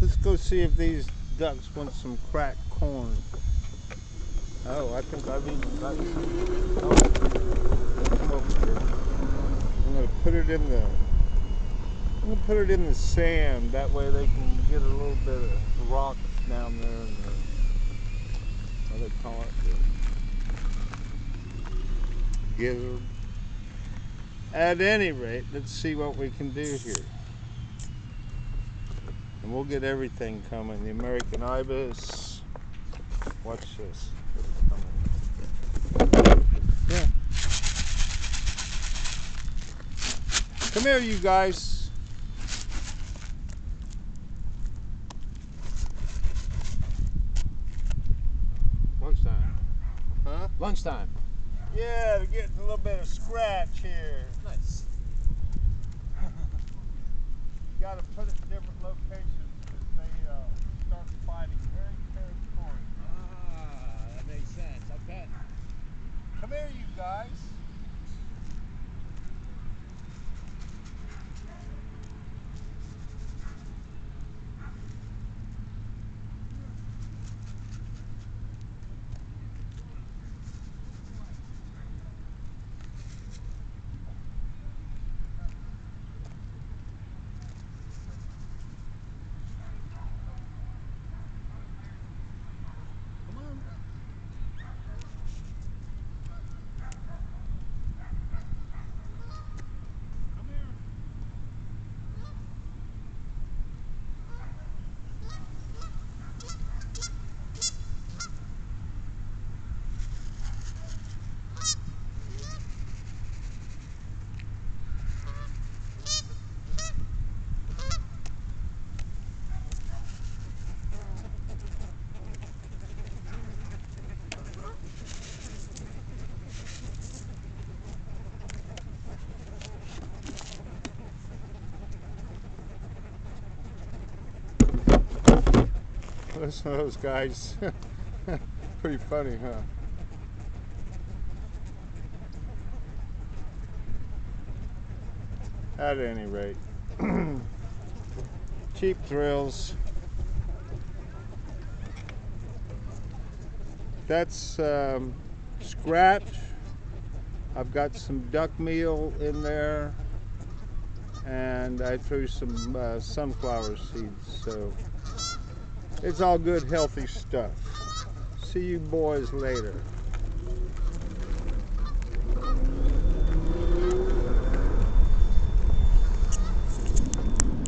Let's go see if these ducks want some cracked corn. Oh, I think I've even got some. Oh, come over here. I'm gonna put it in the. I'm gonna put it in the sand. That way they can get a little bit of rocks down there in the. What do they call it? The gizzard. At any rate, let's see what we can do here. And we'll get everything coming. The American ibis. Watch this. It's coming. Yeah. Come here, you guys. Lunchtime. Huh? Lunchtime. Yeah, we're getting a little bit of scratch here. Nice. Got to put it in different locations because they start fighting very territorial. Ah, that makes sense. I bet. Come here, you guys. Listen to those guys. Pretty funny, huh? At any rate, cheap thrills. That's scratch. I've got some duck meal in there, and I threw some sunflower seeds. So it's all good, healthy stuff. See you boys later.